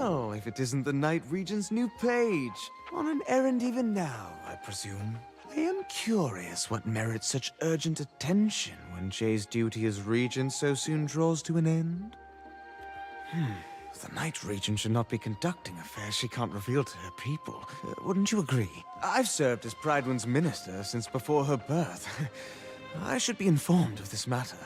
Well, if it isn't the Night Regent's new page. On an errand even now, I presume. I am curious what merits such urgent attention when Jay's duty as regent so soon draws to an end. The Night Regent should not be conducting affairs she can't reveal to her people. Wouldn't you agree? I've served as Prydwen's minister since before her birth. I should be informed of this matter.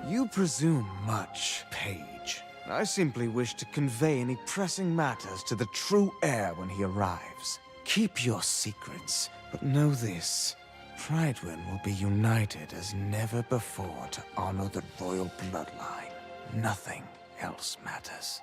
You presume much, Page. I simply wish to convey any pressing matters to the true heir when he arrives. Keep your secrets, but know this. Prydwen will be united as never before to honor the royal bloodline. Nothing else matters.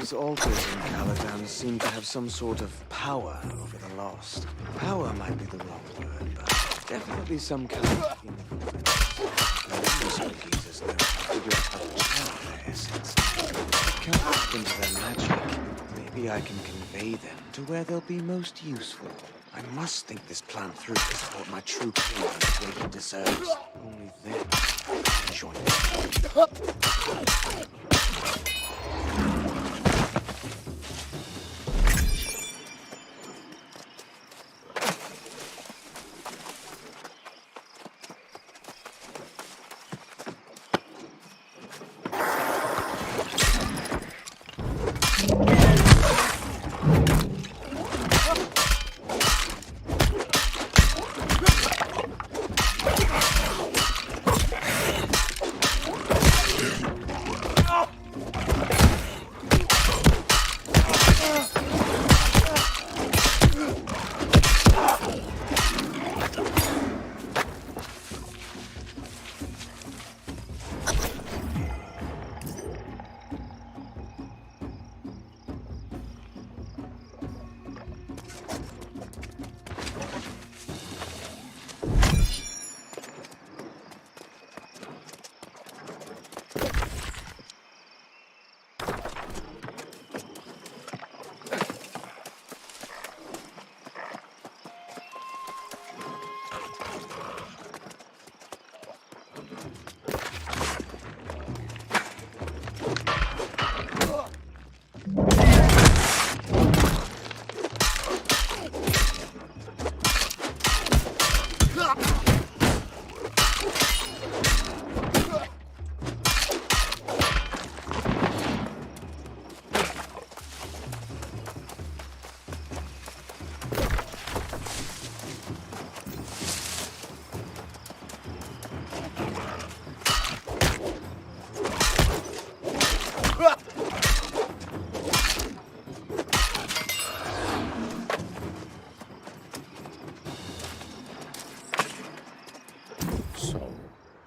These altars in Caladan seem to have some sort of power over the lost. Power might be the wrong word, but definitely some kind of influence. These users know how to figure out how to channel their essence. Can't tap into their magic. Maybe I can convey them to where they'll be most useful. I must think this plan through to support my true king in the way he deserves. Only then I can join him.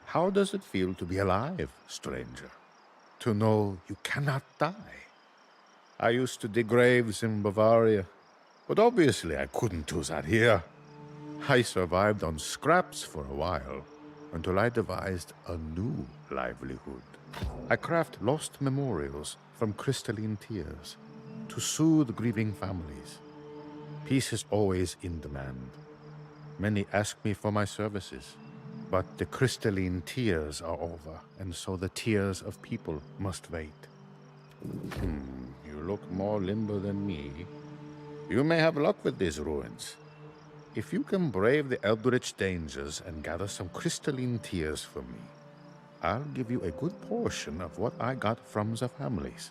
How does it feel to be alive, stranger? To know you cannot die? I used to dig graves in Bavaria, but obviously I couldn't do that here. I survived on scraps for a while, until I devised a new livelihood. I craft lost memorials from crystalline tears to soothe grieving families. Peace is always in demand. Many ask me for my services, but the crystalline tears are over, and so the tears of people must wait. You look more limber than me. You may have luck with these ruins. If you can brave the eldritch dangers and gather some crystalline tears for me, I'll give you a good portion of what I got from the families.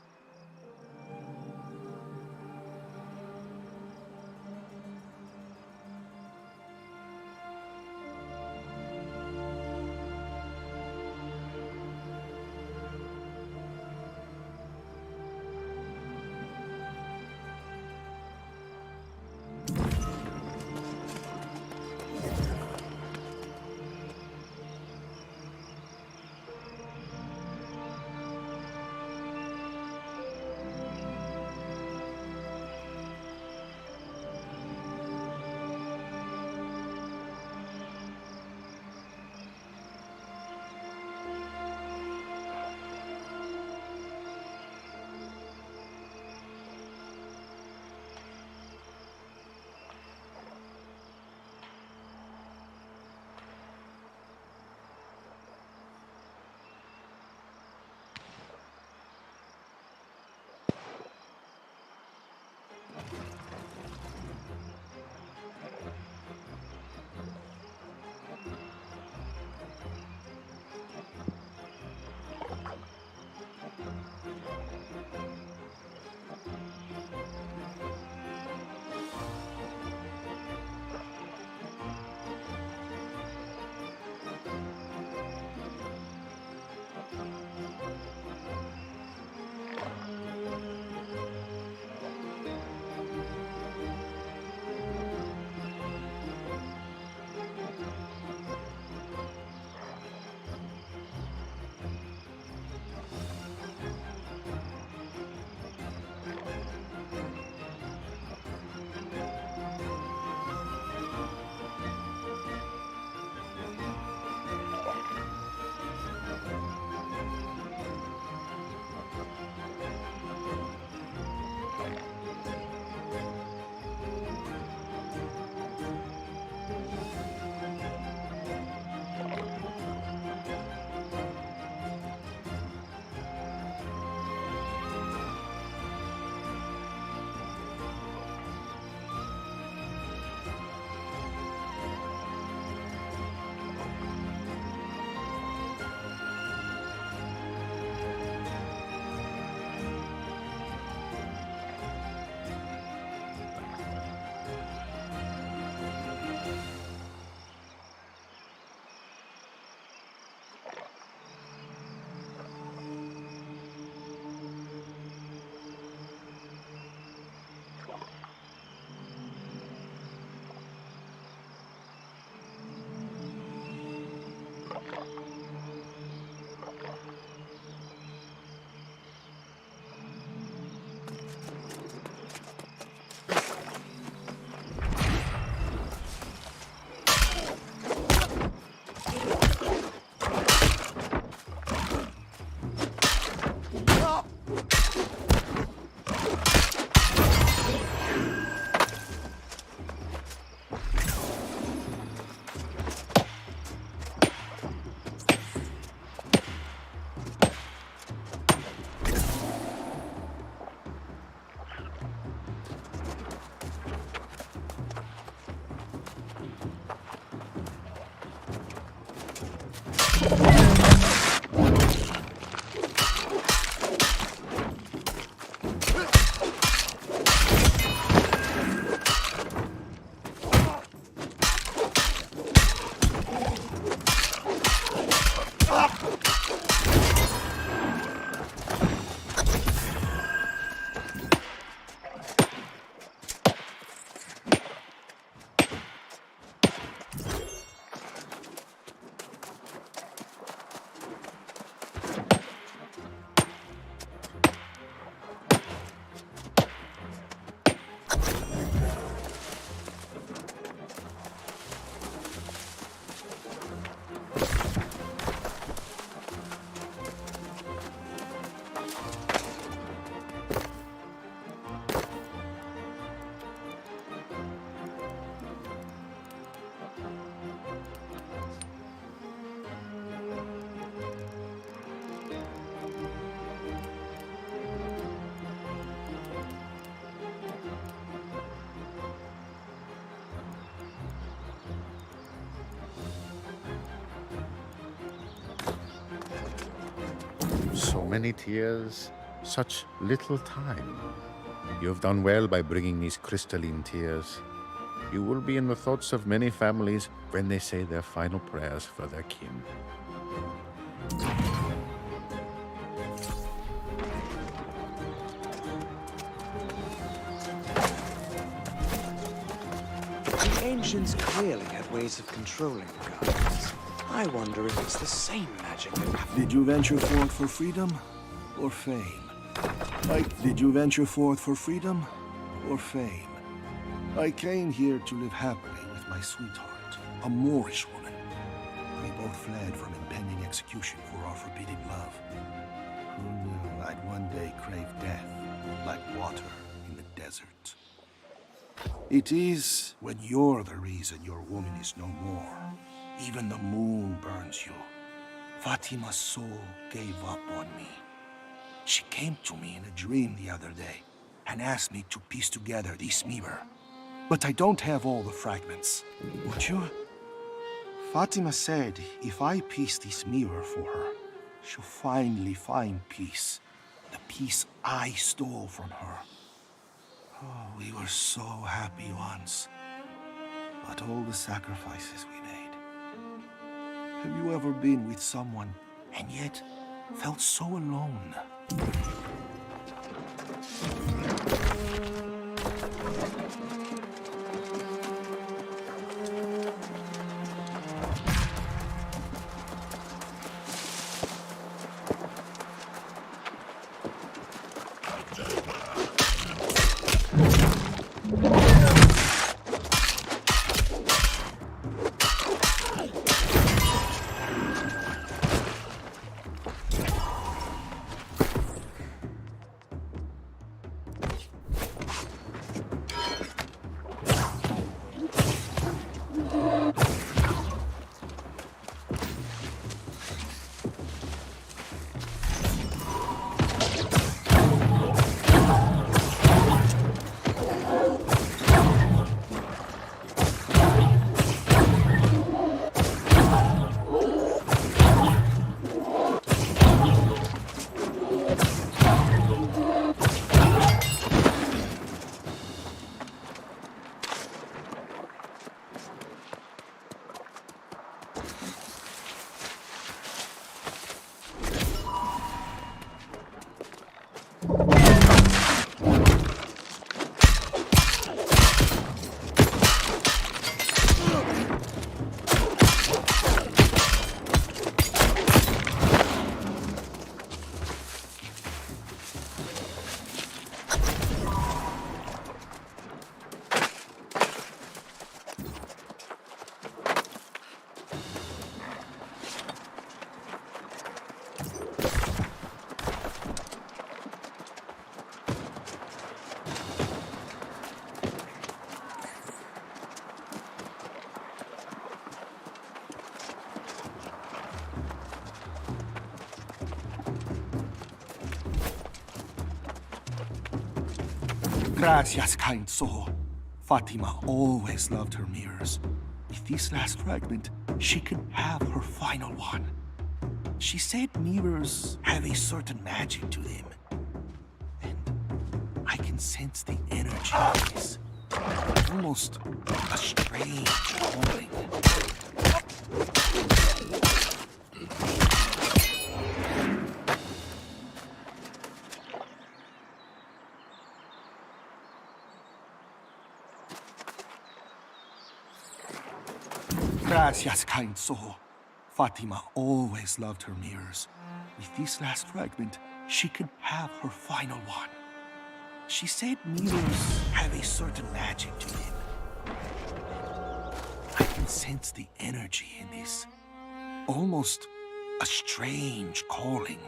So many tears, such little time. You have done well by bringing these crystalline tears. You will be in the thoughts of many families when they say their final prayers for their kin. The ancients clearly had ways of controlling the gods. I wonder if it's the same magic that... Did you venture forth for freedom or fame? Did you venture forth for freedom or fame? I came here to live happily with my sweetheart, a Moorish woman. We both fled from impending execution for our forbidden love. Who knew I'd one day crave death like water in the desert? It is when you're the reason your woman is no more. Even the moon burns you. Fatima's soul gave up on me. She came to me in a dream the other day and asked me to piece together this mirror. But I don't have all the fragments. Would you? Fatima said if I piece this mirror for her, she'll finally find peace. The peace I stole from her. Oh, we were so happy once. But all the sacrifices we made. Have you ever been with someone and yet felt so alone? Gracias, kind soul. Fatima always loved her mirrors. With this last fragment, she can have her final one. She said mirrors have a certain magic to them. And I can sense the energy of this. Almost a strange calling. Gracias, kind soul. Fatima always loved her mirrors. With this last fragment, she can have her final one. She said mirrors have a certain magic to them. I can sense the energy in this. Almost a strange calling.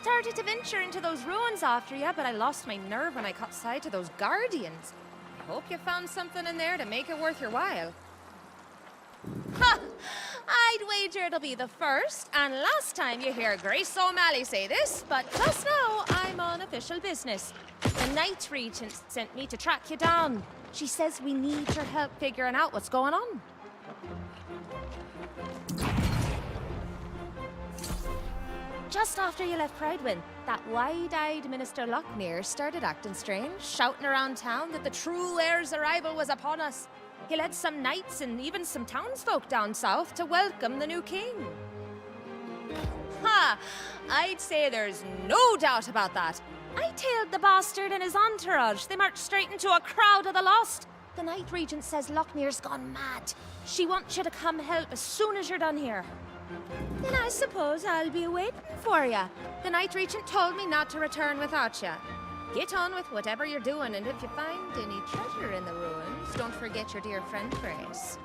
started to venture into those ruins after you, but I lost my nerve when I caught sight of those guardians. I hope you found something in there to make it worth your while. Ha! I'd wager it'll be the first and last time you hear Grace O'Malley say this, but just now I'm on official business. The Night Regent sent me to track you down. She says we need your help figuring out what's going on. Just after you left Pridewin, that wide-eyed Minister Lockmere started acting strange, shouting around town that the true heir's arrival was upon us. He led some knights and even some townsfolk down south to welcome the new king. Ha! I'd say there's no doubt about that. I tailed the bastard and his entourage. They marched straight into a crowd of the lost. The Night Regent says Lockmere's gone mad. She wants you to come help as soon as you're done here. Then I suppose I'll be waiting for you. The Night Regent told me not to return without you. Get on with whatever you're doing, and if you find any treasure in the ruins, don't forget your dear friend Grace.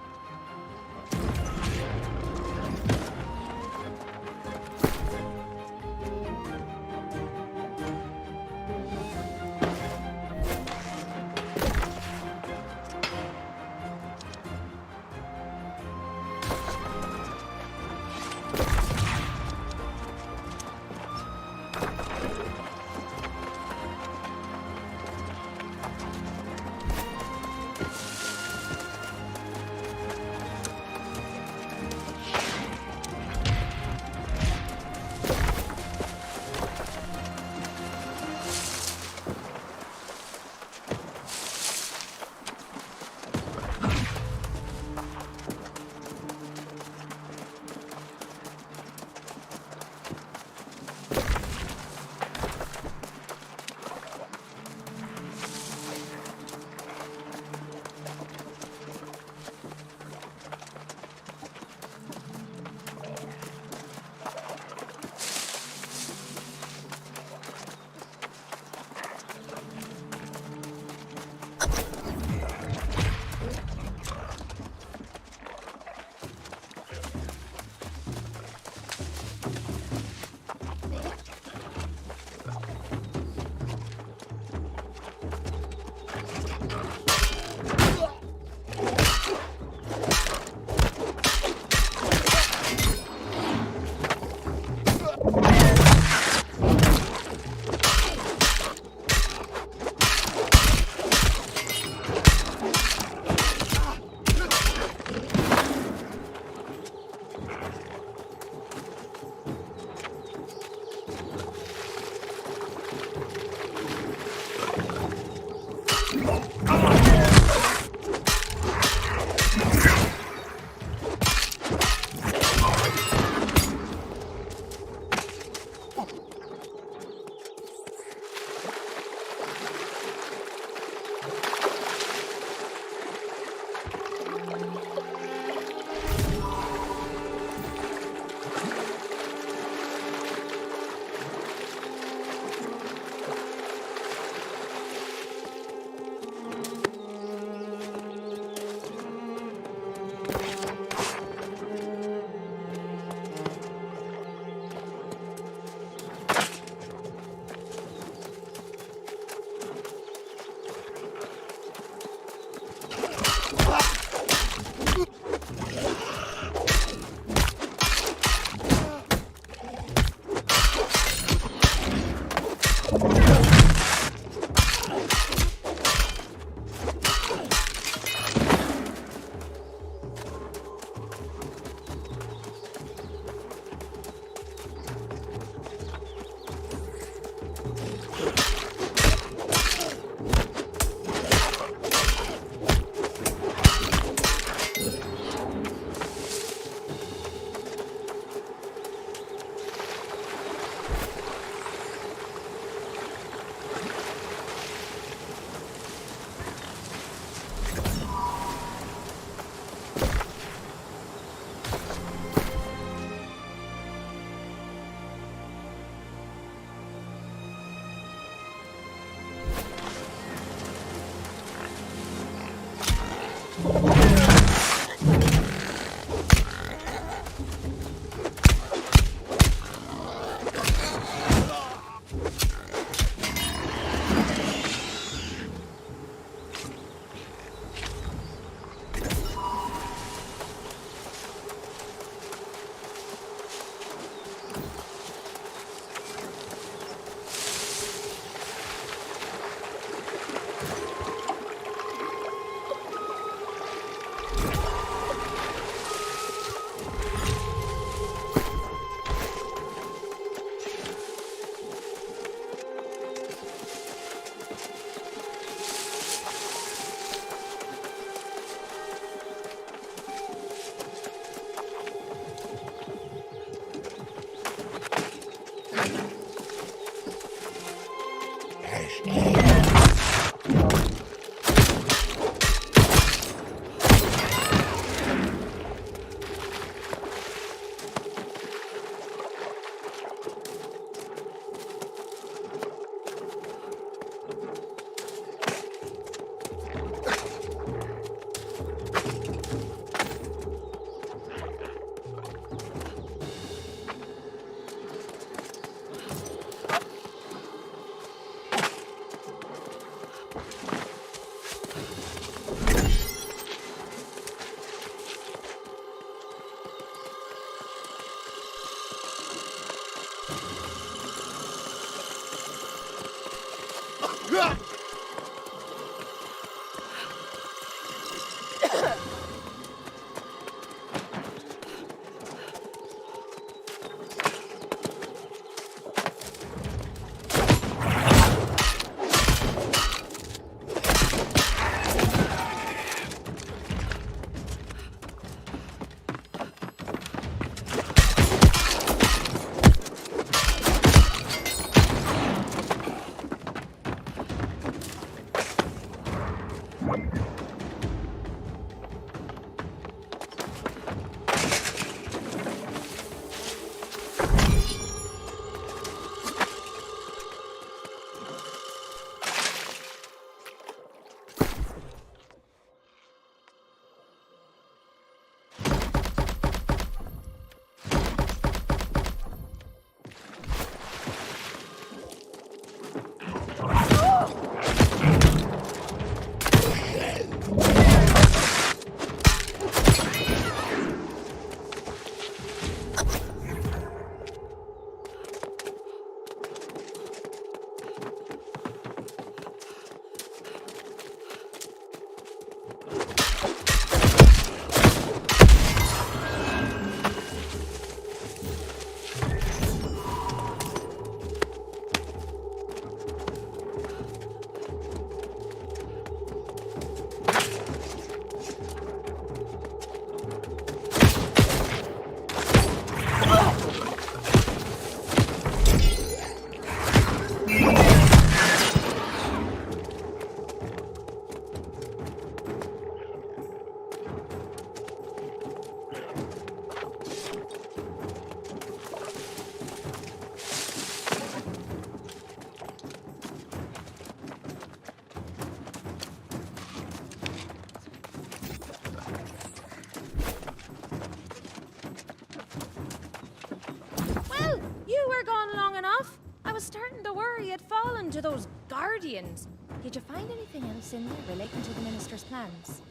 To those Guardians. Did you find anything else in there relating to the Minister's plans?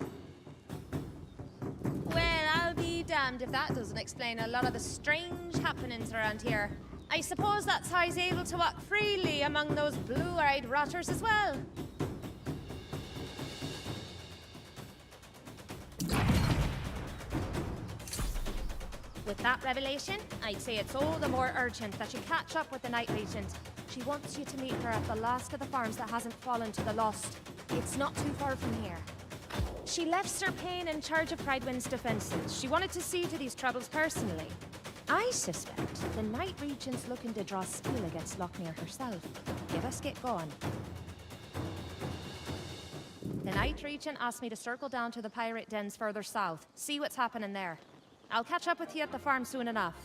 Well, I'll be damned if that doesn't explain a lot of the strange happenings around here. I suppose that's how he's able to walk freely among those blue-eyed rotters as well. With that revelation, I'd say it's all the more urgent that you catch up with the Night Regent. She wants you to meet her at the last of the farms that hasn't fallen to the Lost. It's not too far from here. She left Sir Payne in charge of Pridewind's defenses. She wanted to see to these troubles personally. I suspect the Night Regent's looking to draw steel against Lochmere herself. Get us get going. The Night Regent asked me to circle down to the pirate dens further south, see what's happening there. I'll catch up with you at the farm soon enough.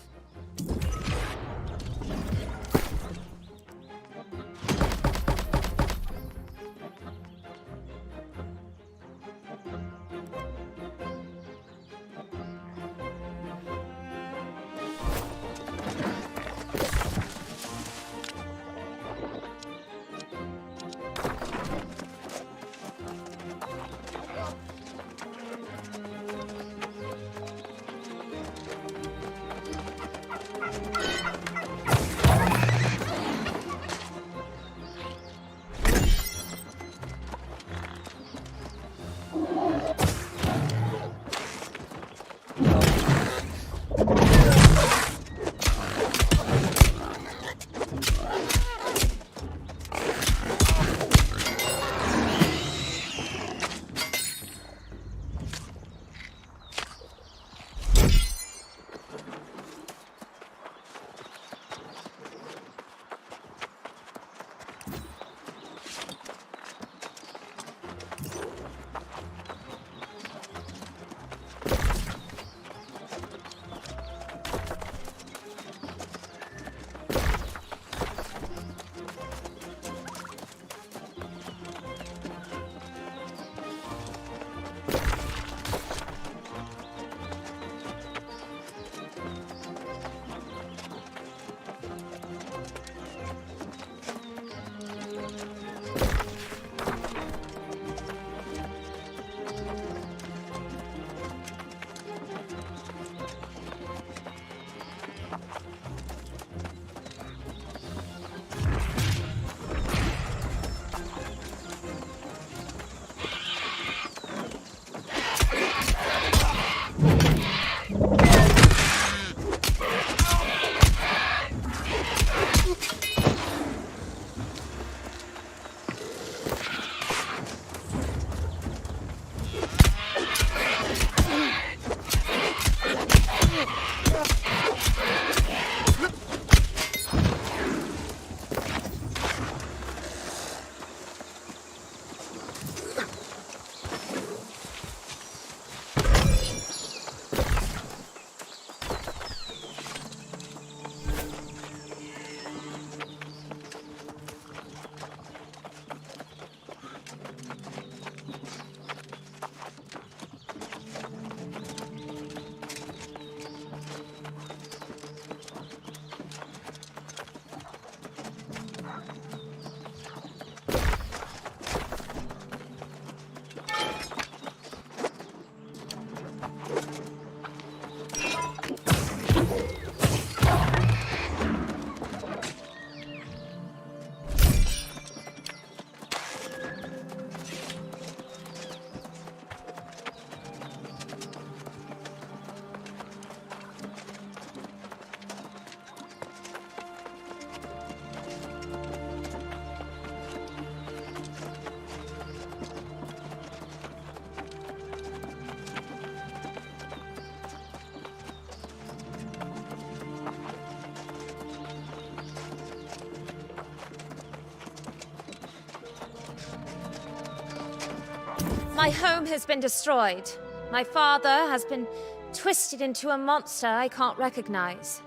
My home has been destroyed. My father has been twisted into a monster I can't recognize.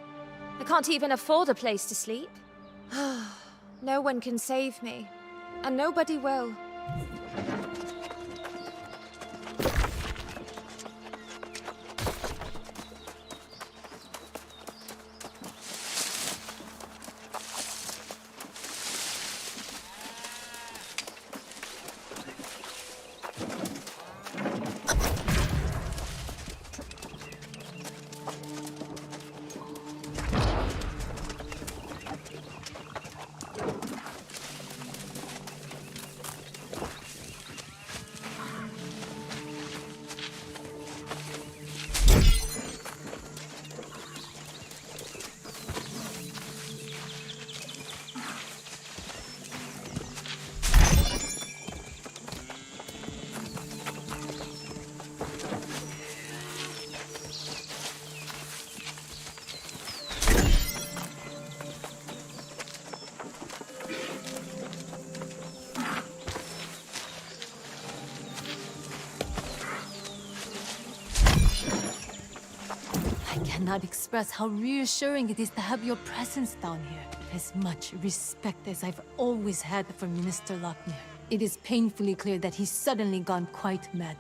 I can't even afford a place to sleep. No one can save me, and nobody will. I cannot express how reassuring it is to have your presence down here. As much respect as I've always had for Minister Lochner, it is painfully clear that he's suddenly gone quite mad.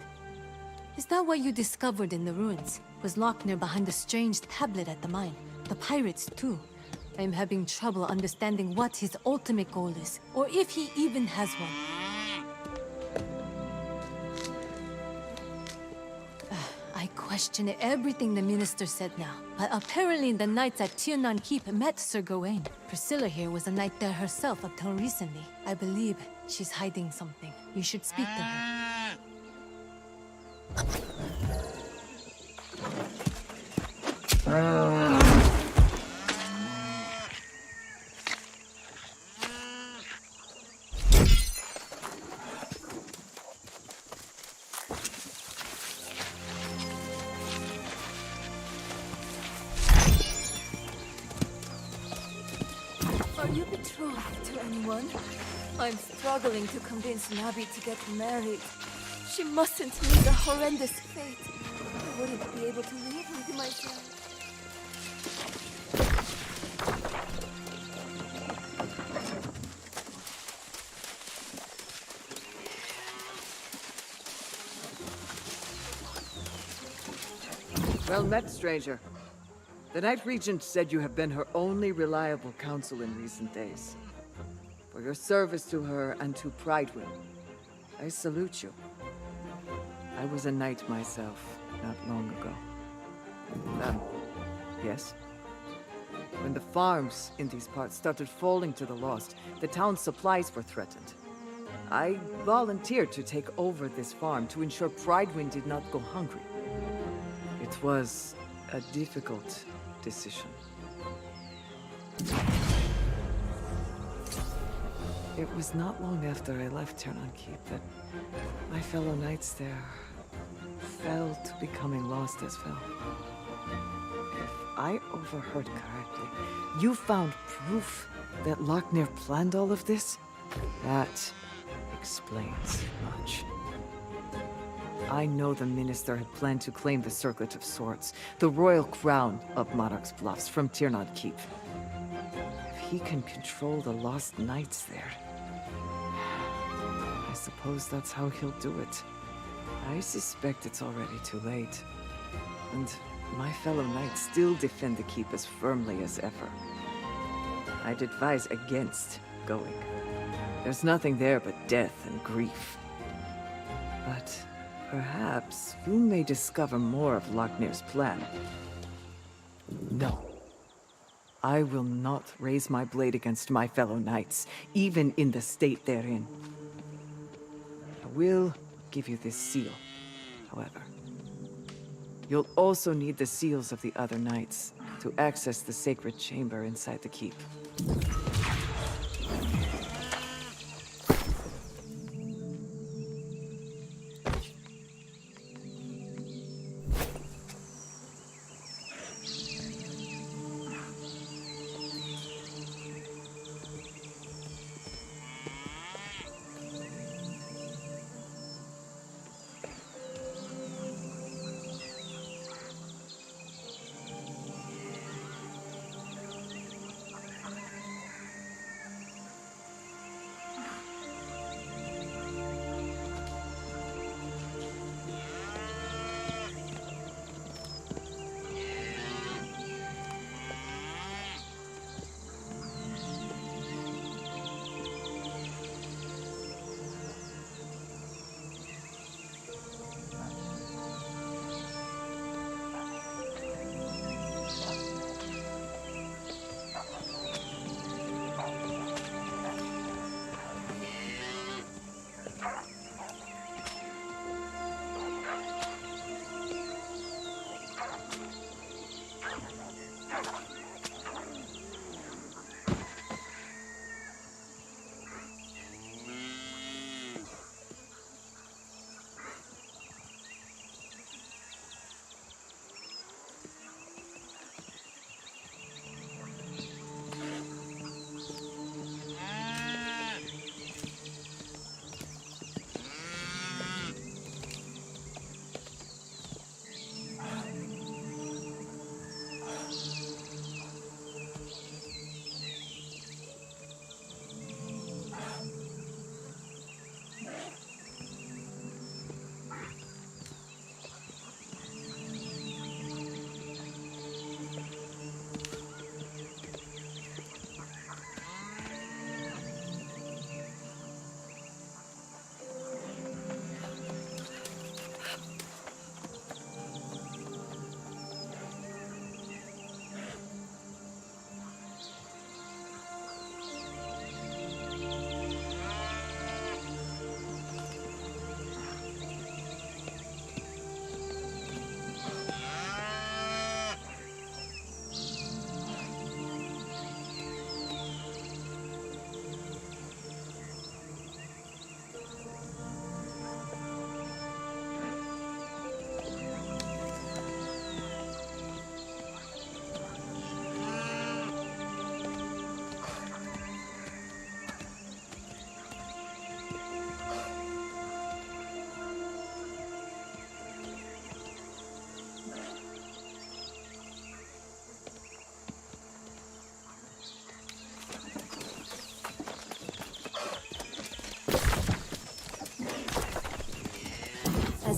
Is that what you discovered in the ruins? Was Lochner behind the strange tablet at the mine? The pirates, too? I'm having trouble understanding what his ultimate goal is, or if he even has one. I question everything the minister said now, but apparently the knights at Tiernan Keep met Sir Gawain. Priscilla here was a knight there herself up till recently. I believe she's hiding something. You should speak to her. Are you betrothed to anyone? I'm struggling to convince Nabi to get married. She mustn't meet a horrendous fate. I wouldn't be able to live with myself. Well met, stranger. The Night Regent said you have been her only reliable counsel in recent days. For your service to her and to Pridewill, I salute you. I was a knight myself, not long ago. Yes? When the farms in these parts started falling to the lost, the town's supplies were threatened. I volunteered to take over this farm to ensure Pridewind did not go hungry. It was a difficult decision. It was not long after I left Tiernan Keep that my fellow knights there fell to becoming lost as well. If I overheard correctly, you found proof that Lochner planned all of this? That explains much. I know the Minister had planned to claim the Circlet of Swords, the royal crown of Monarch's Bluffs, from Tiernan Keep. If he can control the lost knights there, I suppose that's how he'll do it. I suspect it's already too late. And my fellow knights still defend the keep as firmly as ever. I'd advise against going. There's nothing there but death and grief. But perhaps you may discover more of Lochner's plan. No. I will not raise my blade against my fellow knights, even in the state they're in. I will give you this seal, however. You'll also need the seals of the other knights to access the sacred chamber inside the keep.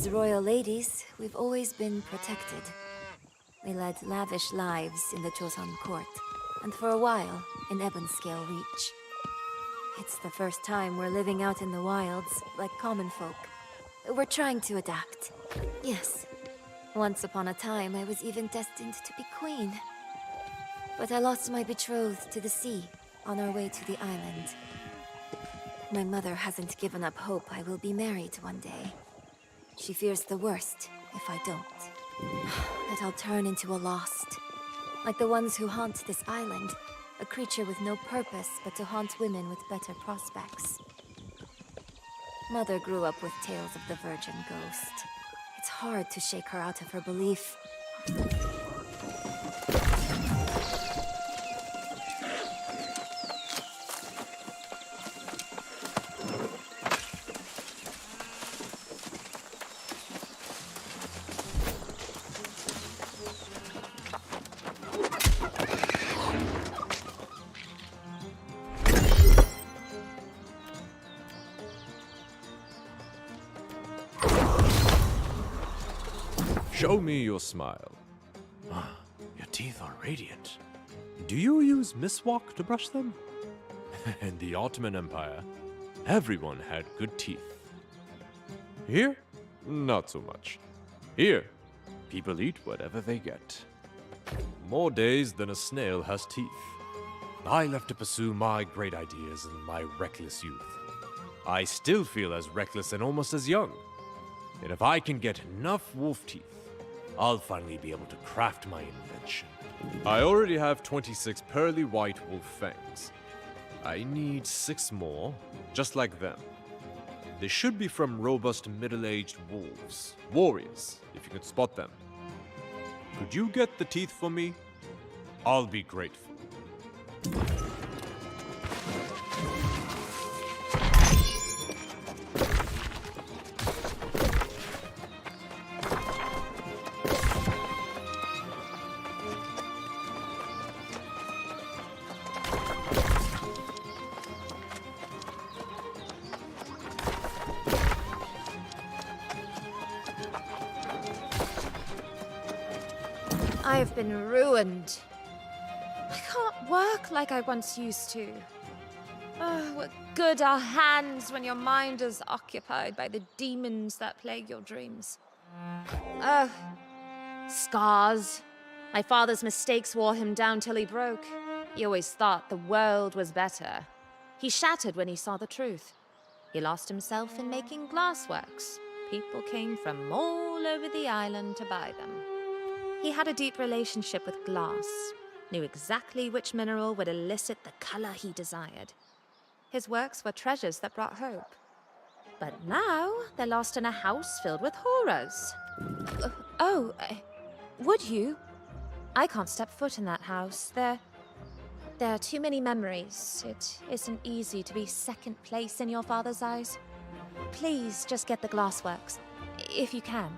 As royal ladies, we've always been protected. We led lavish lives in the Joseon court, and for a while, in Ebonscale Reach. It's the first time we're living out in the wilds, like common folk. We're trying to adapt. Yes. Once upon a time, I was even destined to be queen. But I lost my betrothed to the sea, on our way to the island. My mother hasn't given up hope I will be married one day. She fears the worst if I don't. That I'll turn into a lost. Like the ones who haunt this island. A creature with no purpose but to haunt women with better prospects. Mother grew up with tales of the virgin ghost. It's hard to shake her out of her belief. Show me your smile. Your teeth are radiant. Do you use miswak to brush them? In the Ottoman Empire, everyone had good teeth. Here? Not so much. Here, People eat whatever they get. More days than a snail has teeth. I left to pursue my great ideas in my reckless youth. I still feel as reckless and almost as young. And if I can get enough wolf teeth, I'll finally be able to craft my invention. I already have 26 pearly white wolf fangs. I need 6 more, just like them. They should be from robust middle-aged wolves, warriors, if you can spot them. Could you get the teeth for me? I'll be grateful. I've been ruined. I can't work like I once used to. Oh, what good are hands when your mind is occupied by the demons that plague your dreams? Oh, scars. My father's mistakes wore him down till he broke. He always thought the world was better. He shattered when he saw the truth. He lost himself in making glassworks. People came from all over the island to buy them. He had a deep relationship with glass, knew exactly which mineral would elicit the color he desired. His works were treasures that brought hope. But now, they're lost in a house filled with horrors. Would you? I can't step foot in that house. There are too many memories. It isn't easy to be second place in your father's eyes. Please just get the glassworks, if you can.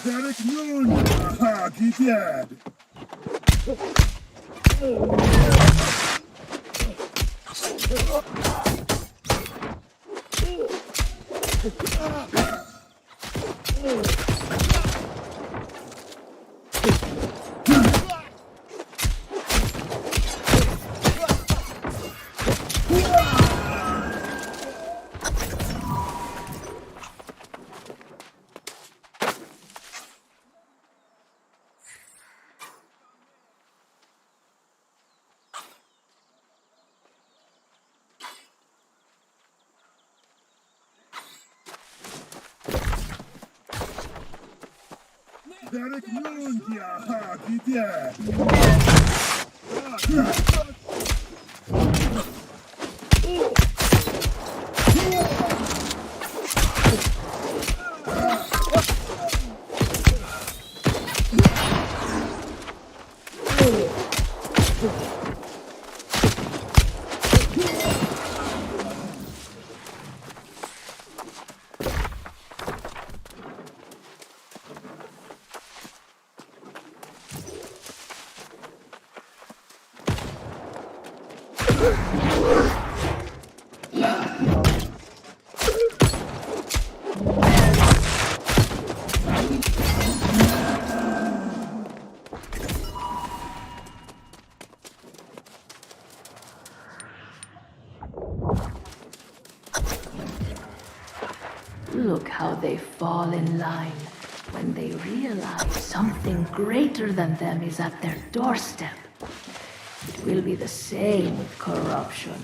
Derek Moon! Aha, he dead! Derek Moon! Aha, he dead! Look how they fall in line when they realize something greater than them is at their doorstep. It will be the same with corruption.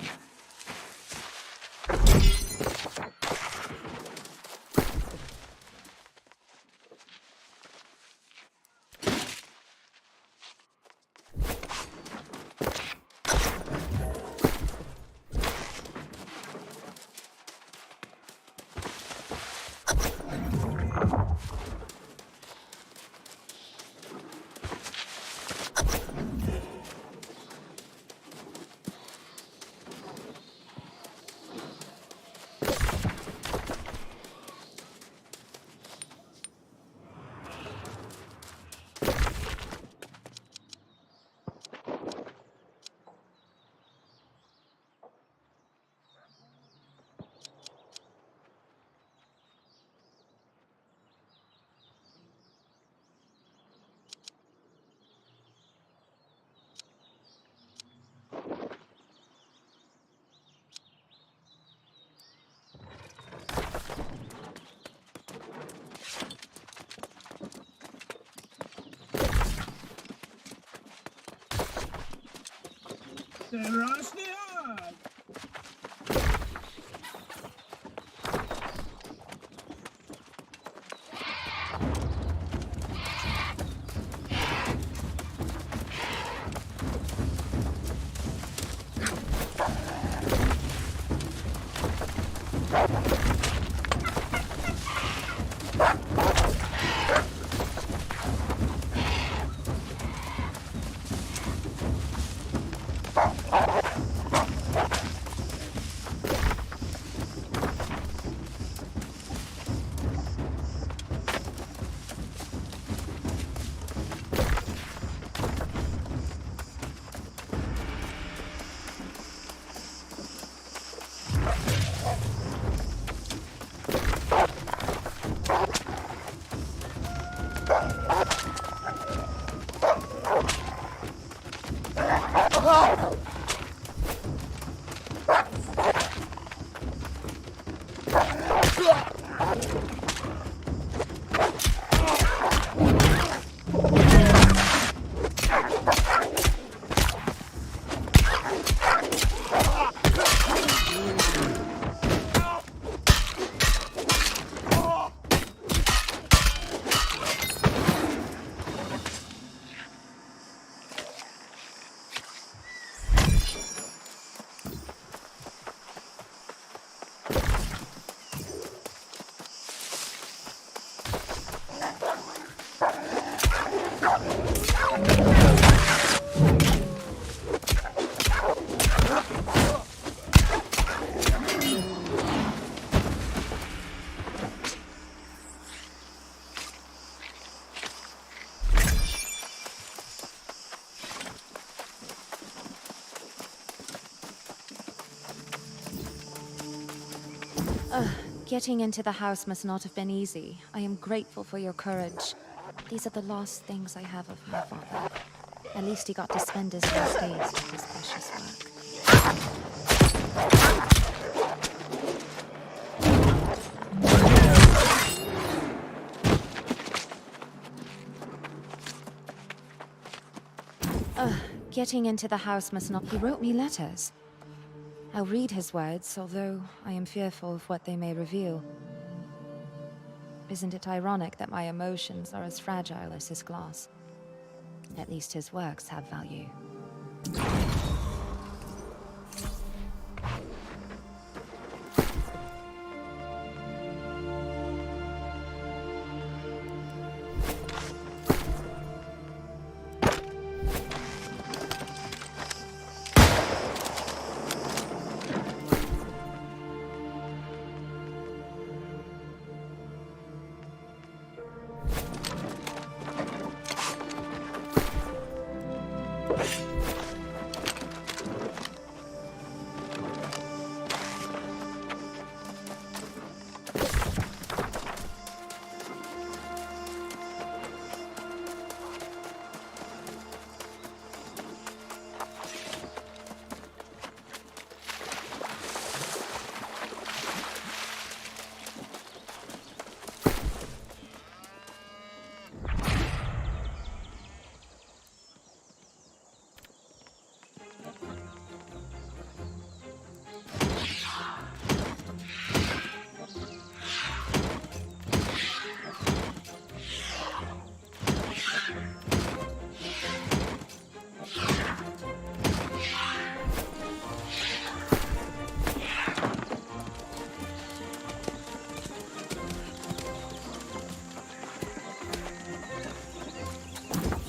Getting into the house must not have been easy. I am grateful for your courage. These are the last things I have of my father. At least he got to spend his last days with his precious work. Getting into the house must not... He wrote me letters. I'll read his words, although I am fearful of what they may reveal. Isn't it ironic that my emotions are as fragile as his glass? At least his works have value.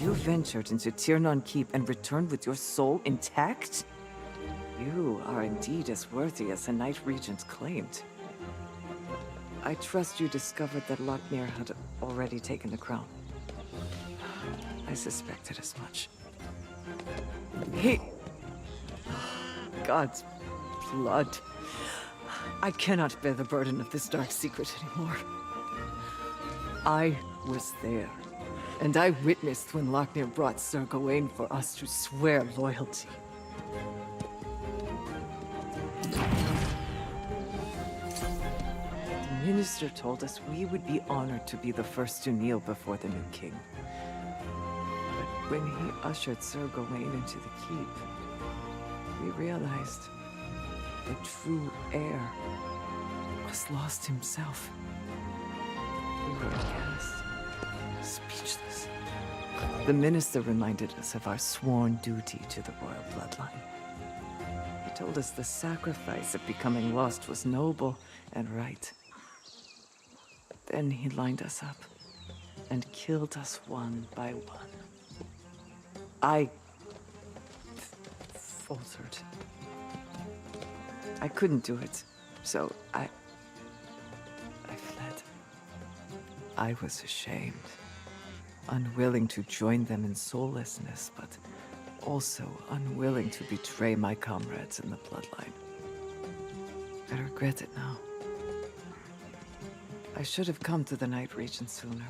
You ventured into Tirnon Keep and returned with your soul intact? You are indeed as worthy as the Night Regent claimed. I trust you discovered that Lochmere had already taken the crown. I suspected as much. He... God's blood. I cannot bear the burden of this dark secret anymore. I was there, and I witnessed when Lochmere brought Sir Gawain for us to swear loyalty. The minister told us we would be honored to be the first to kneel before the new king. But when he ushered Sir Gawain into the keep, we realized the true heir was lost himself. We were aghast, speechless. The minister reminded us of our sworn duty to the royal bloodline. He told us the sacrifice of becoming lost was noble and right. Then he lined us up and killed us one by one. I faltered. I couldn't do it, so I fled. I was ashamed, unwilling to join them in soullessness, but also unwilling to betray my comrades in the bloodline. I regret it now. I should have come to the Night Regent sooner.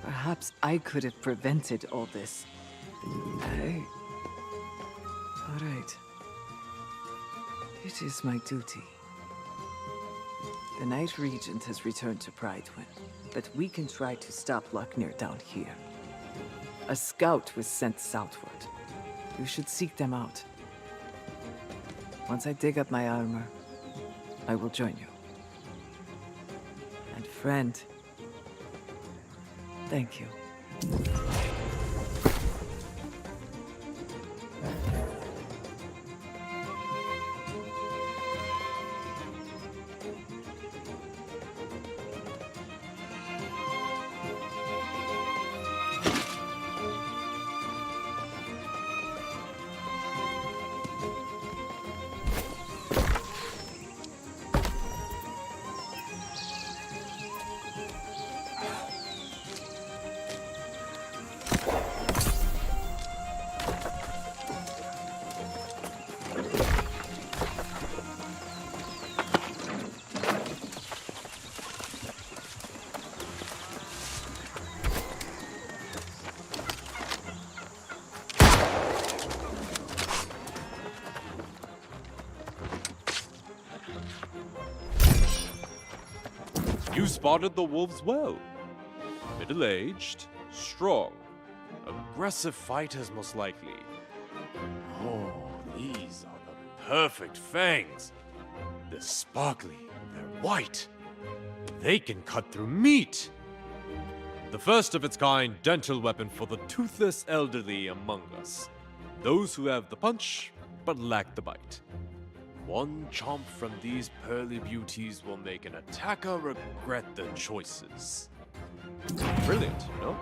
Perhaps I could have prevented all this. Hey. All right. It is my duty. The Night Regent has returned to Brightwind, but we can try to stop Lochmere down here. A scout was sent southward. You should seek them out. Once I dig up my armor, I will join you. And friend, thank you. You spotted the wolves well. Middle-aged, strong, aggressive fighters most likely. Oh, these are the perfect fangs. They're sparkly, they're white. They can cut through meat. The first of its kind dental weapon for the toothless elderly among us. Those who have the punch, but lack the bite. One chomp from these pearly beauties will make an attacker regret their choices. Brilliant, no?